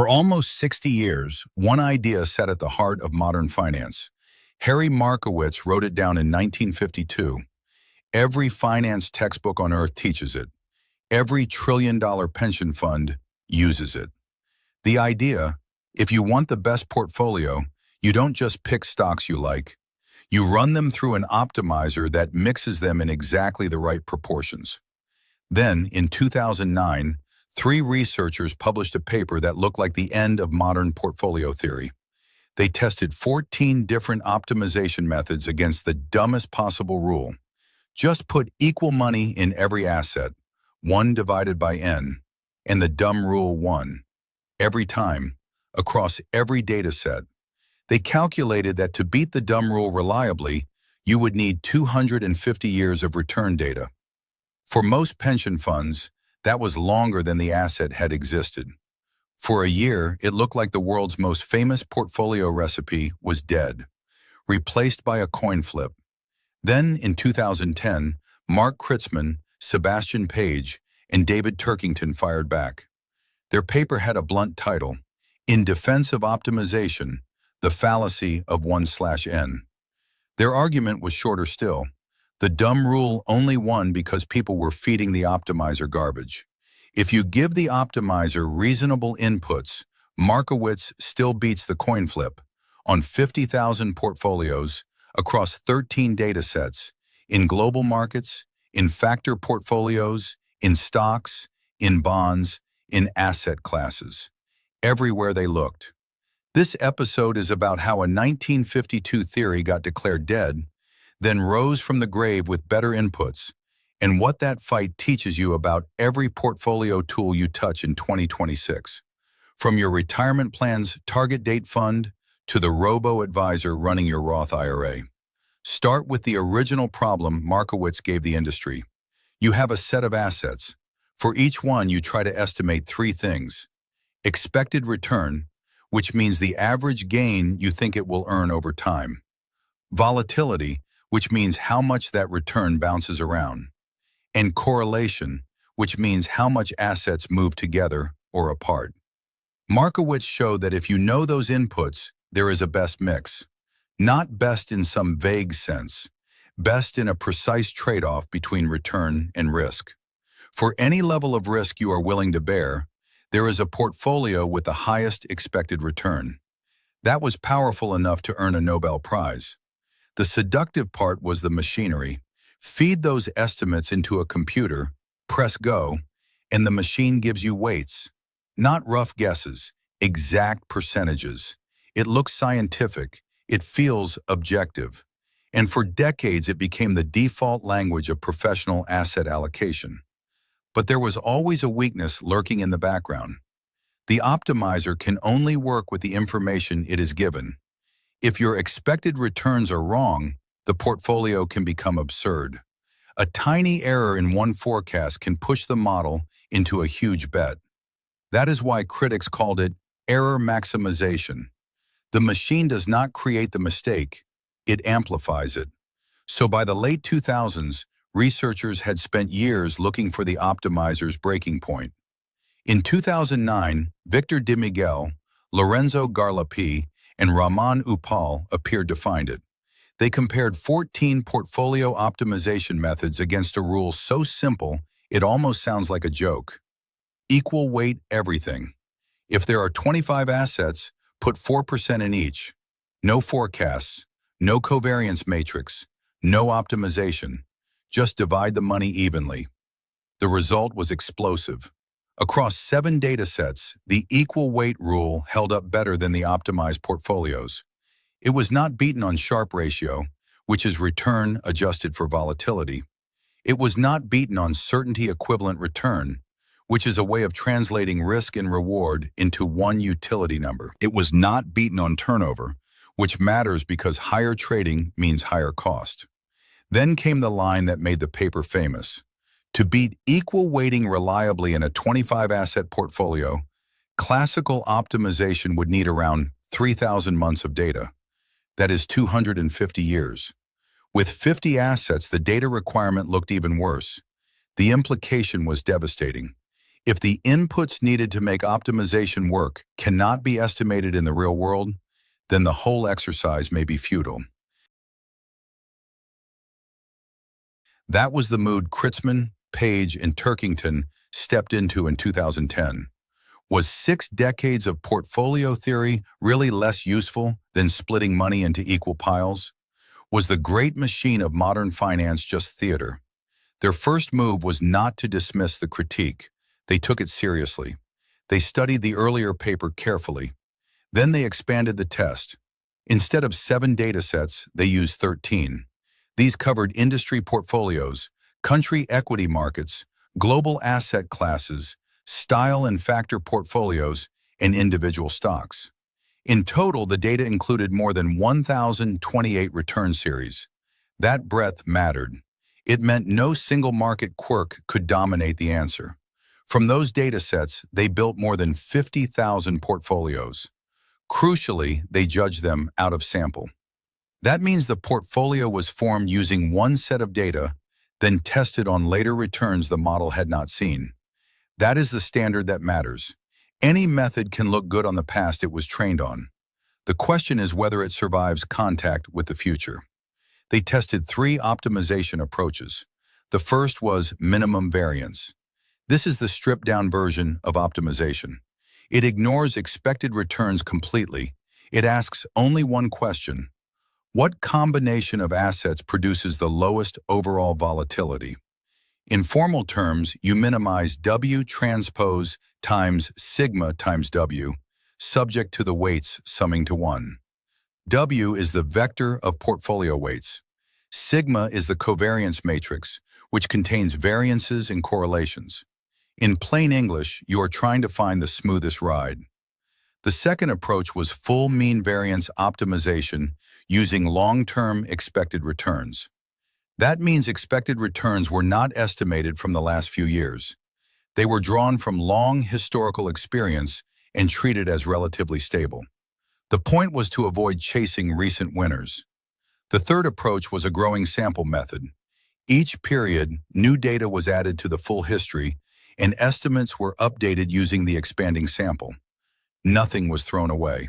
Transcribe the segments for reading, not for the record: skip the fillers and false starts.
For almost 60 years, one idea sat at the heart of modern finance. Harry Markowitz wrote it down in 1952. Every finance textbook on earth teaches it. Every trillion-dollar pension fund uses it. The idea, if you want the best portfolio, you don't just pick stocks you like. You run them through an optimizer that mixes them in exactly the right proportions. Then, in 2009, three researchers published a paper that looked like the end of modern portfolio theory. They tested 14 different optimization methods against the dumbest possible rule. Just put equal money in every asset, 1 divided by n, and the dumb rule won. Every time, across every data set. They calculated that to beat the dumb rule reliably, you would need 250 years of return data. For most pension funds, that was longer than the asset had existed. For a year, it looked like the world's most famous portfolio recipe was dead, replaced by a coin flip. Then, in 2010, Mark Kritzman, Sebastien Page, and David Turkington fired back. Their paper had a blunt title, In Defense of Optimization, the Fallacy of 1/n. Their argument was shorter still. The dumb rule only won because people were feeding the optimizer garbage. If you give the optimizer reasonable inputs, Markowitz still beats the coin flip on 50,000 portfolios across 13 datasets, in global markets, in factor portfolios, in stocks, in bonds, in asset classes. Everywhere they looked. This episode is about how a 1952 theory got declared dead, then rose from the grave with better inputs, and what that fight teaches you about every portfolio tool you touch in 2026. From your retirement plan's target date fund to the Robo-advisor running your Roth IRA. Start with the original problem Markowitz gave the industry. You have a set of assets. For each one, you try to estimate three things. Expected return, which means the average gain you think it will earn over time. Volatility, which means how much that return bounces around. And correlation, which means how much assets move together or apart. Markowitz showed that if you know those inputs, there is a best mix. Not best in some vague sense, best in a precise trade-off between return and risk. For any level of risk you are willing to bear, there is a portfolio with the highest expected return. That was powerful enough to earn a Nobel Prize. The seductive part was the machinery. Feed those estimates into a computer, press go, and the machine gives you weights. Not rough guesses, exact percentages. It looks scientific. It feels objective. And for decades, it became the default language of professional asset allocation. But there was always a weakness lurking in the background. The optimizer can only work with the information it is given. If your expected returns are wrong, the portfolio can become absurd. A tiny error in one forecast can push the model into a huge bet. That is why critics called it error maximization. The machine does not create the mistake, it amplifies it. So by the late 2000s, researchers had spent years looking for the optimizer's breaking point. In 2009, Victor de Miguel, Lorenzo Garlapi, and Rahman Upal appeared to find it. They compared 14 portfolio optimization methods against a rule so simple it almost sounds like a joke. Equal weight everything. If there are 25 assets, put 4% in each. No forecasts, no covariance matrix, no optimization. Just divide the money evenly. The result was explosive. Across 7 datasets, the equal weight rule held up better than the optimized portfolios. It was not beaten on Sharpe ratio, which is return adjusted for volatility. It was not beaten on certainty equivalent return, which is a way of translating risk and reward into one utility number. It was not beaten on turnover, which matters because higher trading means higher cost. Then came the line that made the paper famous. To beat equal weighting reliably in a 25-asset portfolio, classical optimization would need around 3,000 months of data. That is 250 years. With 50 assets, the data requirement looked even worse. The implication was devastating. If the inputs needed to make optimization work cannot be estimated in the real world, then the whole exercise may be futile. That was the mood Kritzman, Page, and Turkington stepped into in 2010. Was 6 decades of portfolio theory really less useful than splitting money into equal piles? Was the great machine of modern finance just theater? Their first move was not to dismiss the critique. They took it seriously. They studied the earlier paper carefully. Then they expanded the test. Instead of 7 datasets, they used 13. These covered industry portfolios, country equity markets, global asset classes, style and factor portfolios, and individual stocks. In total, the data included more than 1,028 return series. That breadth mattered. It meant no single market quirk could dominate the answer. From those datasets, they built more than 50,000 portfolios. Crucially, they judged them out of sample. That means the portfolio was formed using one set of data, then tested on later returns the model had not seen. That is the standard that matters. Any method can look good on the past it was trained on. The question is whether it survives contact with the future. They tested 3 optimization approaches. The first was minimum variance. This is the stripped-down version of optimization. It ignores expected returns completely. It asks only one question: what combination of assets produces the lowest overall volatility? In formal terms, you minimize W transpose times sigma times W, subject to the weights summing to 1. W is the vector of portfolio weights. Sigma is the covariance matrix, which contains variances and correlations. In plain English, you are trying to find the smoothest ride. The second approach was full mean variance optimization using long-term expected returns. That means expected returns were not estimated from the last few years. They were drawn from long historical experience and treated as relatively stable. The point was to avoid chasing recent winners. The third approach was a growing sample method. Each period, new data was added to the full history, and estimates were updated using the expanding sample. Nothing was thrown away.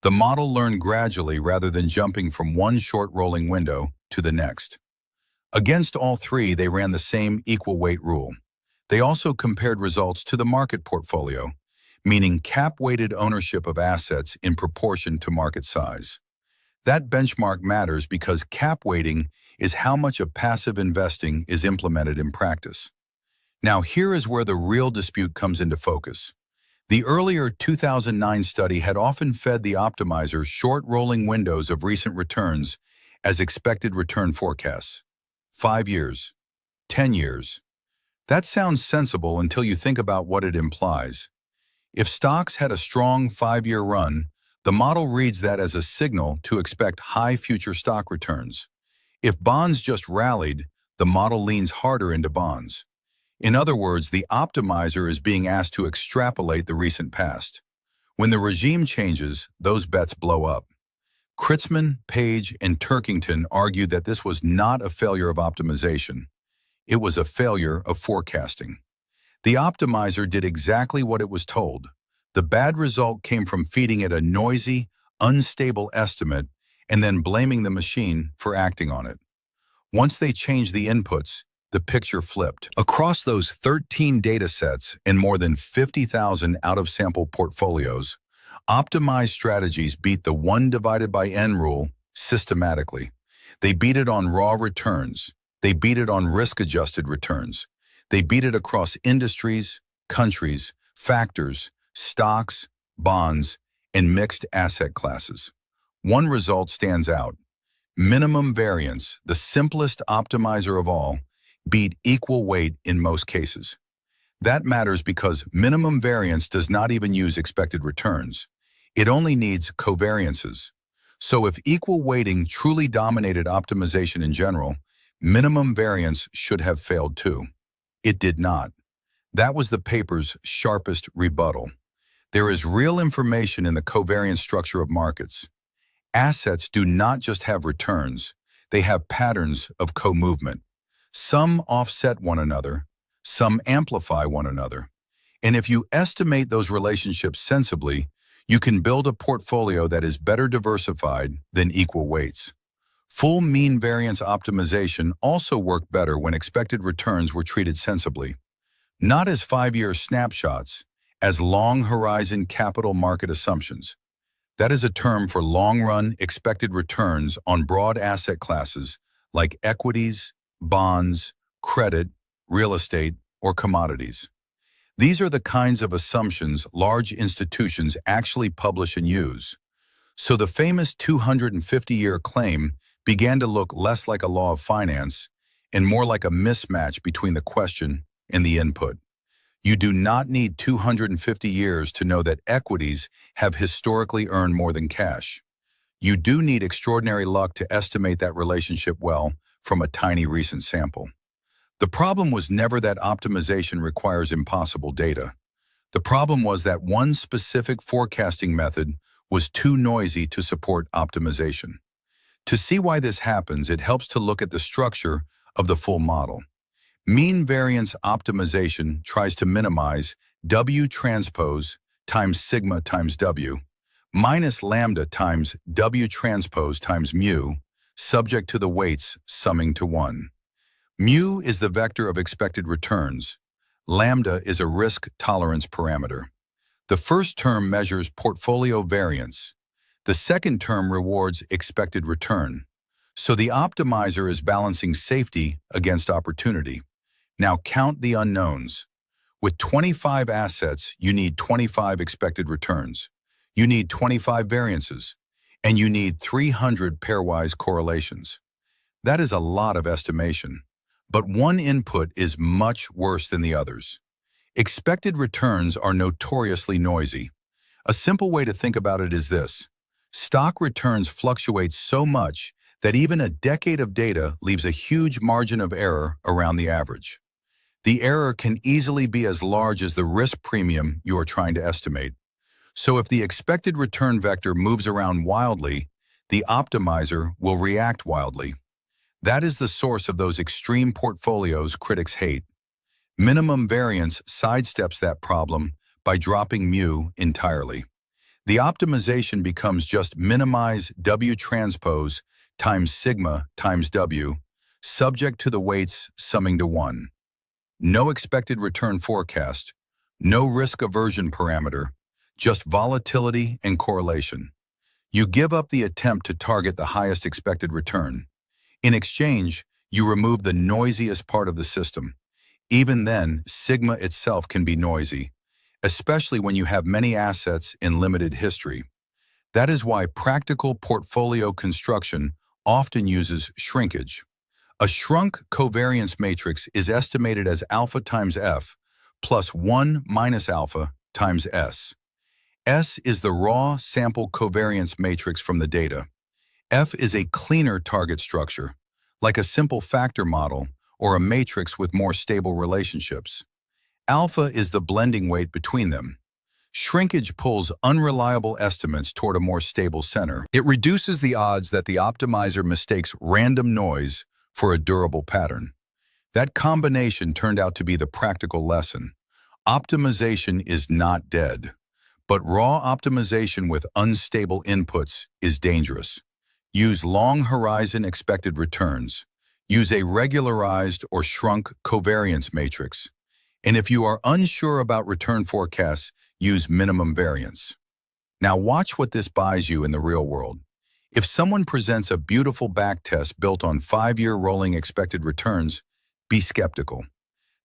The model learned gradually rather than jumping from one short rolling window to the next. Against all 3, they ran the same equal weight rule. They also compared results to the market portfolio, meaning cap-weighted ownership of assets in proportion to market size. That benchmark matters because cap weighting is how much of passive investing is implemented in practice. Now here is where the real dispute comes into focus. The earlier 2009 study had often fed the optimizer short rolling windows of recent returns as expected return forecasts. 5 years, 10 years. That sounds sensible until you think about what it implies. If stocks had a strong 5-year run, the model reads that as a signal to expect high future stock returns. If bonds just rallied, the model leans harder into bonds. In other words, the optimizer is being asked to extrapolate the recent past. When the regime changes, those bets blow up. Kritzman, Page, and Turkington argued that this was not a failure of optimization. It was a failure of forecasting. The optimizer did exactly what it was told. The bad result came from feeding it a noisy, unstable estimate and then blaming the machine for acting on it. Once they changed the inputs, the picture flipped. Across those 13 datasets and more than 50,000 out-of-sample portfolios, optimized strategies beat the 1 divided by n rule systematically. They beat it on raw returns. They beat it on risk-adjusted returns. They beat it across industries, countries, factors, stocks, bonds, and mixed asset classes. One result stands out. Minimum variance, the simplest optimizer of all, beat equal weight in most cases. That matters because minimum variance does not even use expected returns. It only needs covariances. So if equal weighting truly dominated optimization in general, minimum variance should have failed too. It did not. That was the paper's sharpest rebuttal. There is real information in the covariance structure of markets. Assets do not just have returns, they have patterns of co-movement. Some offset one another, some amplify one another. And if you estimate those relationships sensibly, you can build a portfolio that is better diversified than equal weights. Full mean variance optimization also worked better when expected returns were treated sensibly, not as 5-year snapshots, as long horizon capital market assumptions. That is a term for long-run expected returns on broad asset classes like equities, bonds, credit, real estate, or commodities. These are the kinds of assumptions large institutions actually publish and use. So the famous 250-year claim began to look less like a law of finance and more like a mismatch between the question and the input. You do not need 250 years to know that equities have historically earned more than cash. You do need extraordinary luck to estimate that relationship well from a tiny recent sample. The problem was never that optimization requires impossible data. The problem was that one specific forecasting method was too noisy to support optimization. To see why this happens, it helps to look at the structure of the full model. Mean variance optimization tries to minimize W transpose times sigma times W minus lambda times W transpose times mu, subject to the weights summing to 1. Mu is the vector of expected returns. Lambda is a risk tolerance parameter. The first term measures portfolio variance. The second term rewards expected return. So the optimizer is balancing safety against opportunity. Now count the unknowns. With 25 assets, you need 25 expected returns. You need 25 variances. And you need 300 pairwise correlations. That is a lot of estimation. But one input is much worse than the others. Expected returns are notoriously noisy. A simple way to think about it is this. Stock returns fluctuate so much that even a decade of data leaves a huge margin of error around the average. The error can easily be as large as the risk premium you are trying to estimate. So if the expected return vector moves around wildly, the optimizer will react wildly. That is the source of those extreme portfolios critics hate. Minimum variance sidesteps that problem by dropping mu entirely. The optimization becomes just minimize W transpose times sigma times W, subject to the weights summing to 1. No expected return forecast, no risk aversion parameter, just volatility and correlation. You give up the attempt to target the highest expected return. In exchange, you remove the noisiest part of the system. Even then, sigma itself can be noisy, especially when you have many assets in limited history. That is why practical portfolio construction often uses shrinkage. A shrunk covariance matrix is estimated as alpha times F plus 1 minus alpha times S. S is the raw sample covariance matrix from the data. F is a cleaner target structure, like a simple factor model or a matrix with more stable relationships. Alpha is the blending weight between them. Shrinkage pulls unreliable estimates toward a more stable center. It reduces the odds that the optimizer mistakes random noise for a durable pattern. That combination turned out to be the practical lesson. Optimization is not dead, but raw optimization with unstable inputs is dangerous. Use long horizon expected returns. Use a regularized or shrunk covariance matrix. And if you are unsure about return forecasts, use minimum variance. Now watch what this buys you in the real world. If someone presents a beautiful backtest built on 5-year rolling expected returns, be skeptical.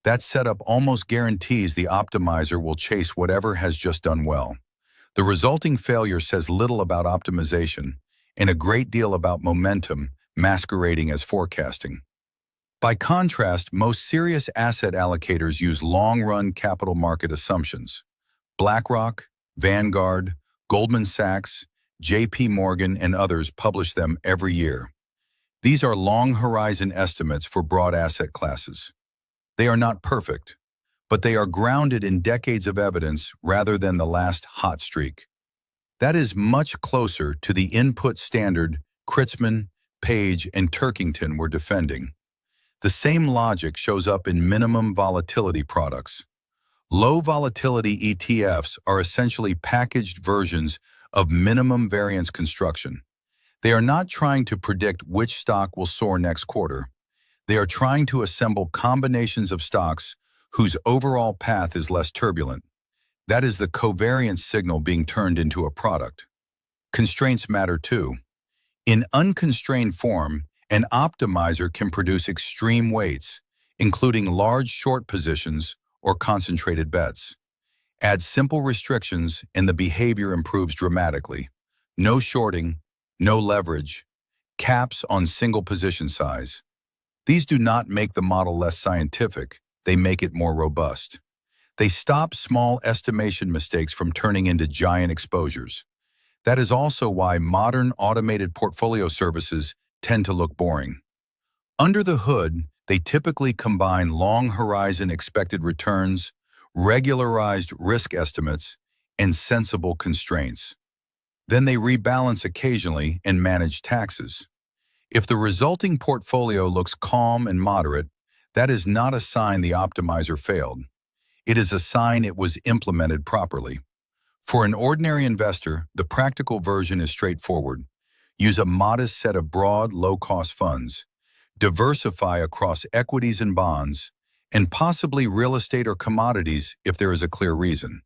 That setup almost guarantees the optimizer will chase whatever has just done well. The resulting failure says little about optimization and a great deal about momentum masquerading as forecasting. By contrast, most serious asset allocators use long-run capital market assumptions. BlackRock, Vanguard, Goldman Sachs, J.P. Morgan, and others publish them every year. These are long-horizon estimates for broad asset classes. They are not perfect, but they are grounded in decades of evidence rather than the last hot streak. That is much closer to the input standard Kritzman, Page, and Turkington were defending. The same logic shows up in minimum volatility products. Low volatility ETFs are essentially packaged versions of minimum variance construction. They are not trying to predict which stock will soar next quarter. They are trying to assemble combinations of stocks whose overall path is less turbulent. That is the covariance signal being turned into a product. Constraints matter too. In unconstrained form, an optimizer can produce extreme weights, including large short positions or concentrated bets. Add simple restrictions and the behavior improves dramatically. No shorting, no leverage, caps on single position size. These do not make the model less scientific, they make it more robust. They stop small estimation mistakes from turning into giant exposures. That is also why modern automated portfolio services tend to look boring. Under the hood, they typically combine long horizon expected returns, regularized risk estimates, and sensible constraints. Then they rebalance occasionally and manage taxes. If the resulting portfolio looks calm and moderate, that is not a sign the optimizer failed. It is a sign it was implemented properly. For an ordinary investor, the practical version is straightforward. Use a modest set of broad, low-cost funds. Diversify across equities and bonds, and possibly real estate or commodities if there is a clear reason.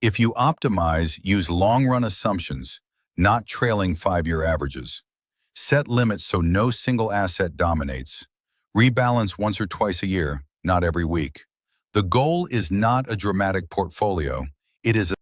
If you optimize, use long-run assumptions, not trailing 5-year averages. Set limits so no single asset dominates. Rebalance once or twice a year, not every week. The goal is not a dramatic portfolio. It is a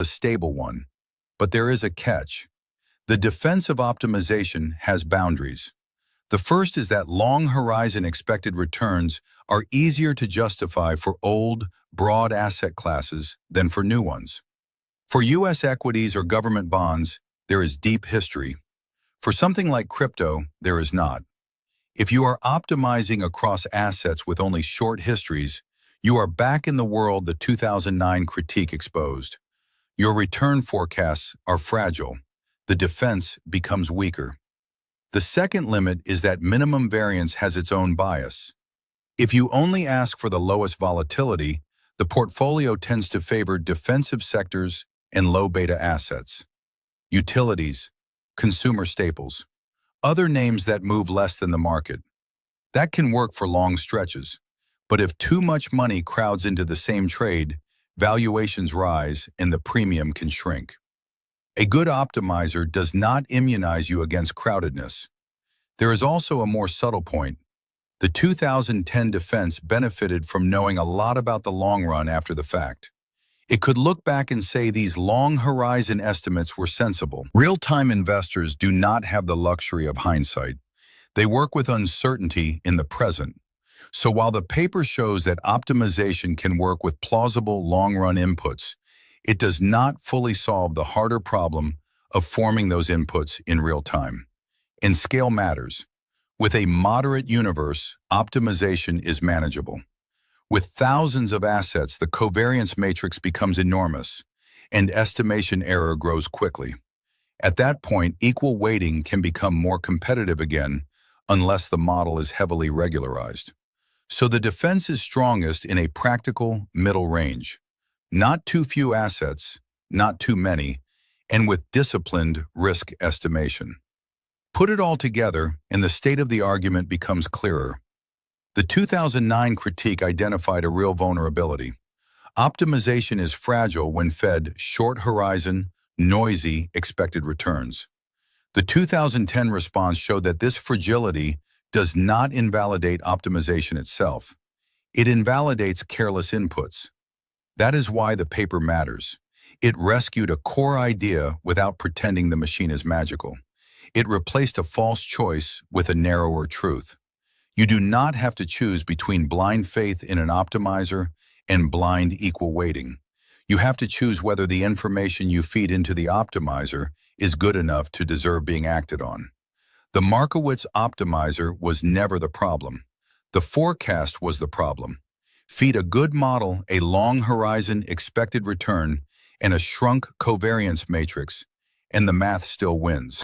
stable one. But there is a catch. The defense of optimization has boundaries. The first is that long horizon expected returns are easier to justify for old, broad asset classes than for new ones. For U.S. equities or government bonds, there is deep history. For something like crypto, there is not. If you are optimizing across assets with only short histories, you are back in the world the 2009 critique exposed. Your return forecasts are fragile. The defense becomes weaker. The second limit is that minimum variance has its own bias. If you only ask for the lowest volatility, the portfolio tends to favor defensive sectors and low beta assets. Utilities, consumer staples, other names that move less than the market. That can work for long stretches. But if too much money crowds into the same trade, valuations rise and the premium can shrink. A good optimizer does not immunize you against crowdedness. There is also a more subtle point. The 2010 defense benefited from knowing a lot about the long run after the fact. It could look back and say these long horizon estimates were sensible. Real-time investors do not have the luxury of hindsight. They work with uncertainty in the present. So while the paper shows that optimization can work with plausible long-run inputs, it does not fully solve the harder problem of forming those inputs in real time. And scale matters. With a moderate universe, optimization is manageable. With thousands of assets, the covariance matrix becomes enormous, and estimation error grows quickly. At that point, equal weighting can become more competitive again, unless the model is heavily regularized. So the defense is strongest in a practical middle range. Not too few assets, not too many, and with disciplined risk estimation. Put it all together, and the state of the argument becomes clearer. The 2009 critique identified a real vulnerability. Optimization is fragile when fed short horizon, noisy expected returns. The 2010 response showed that this fragility does not invalidate optimization itself. It invalidates careless inputs. That is why the paper matters. It rescued a core idea without pretending the machine is magical. It replaced a false choice with a narrower truth. You do not have to choose between blind faith in an optimizer and blind equal weighting. You have to choose whether the information you feed into the optimizer is good enough to deserve being acted on. The Markowitz optimizer was never the problem. The forecast was the problem. Feed a good model a long horizon expected return and a shrunk covariance matrix, and the math still wins.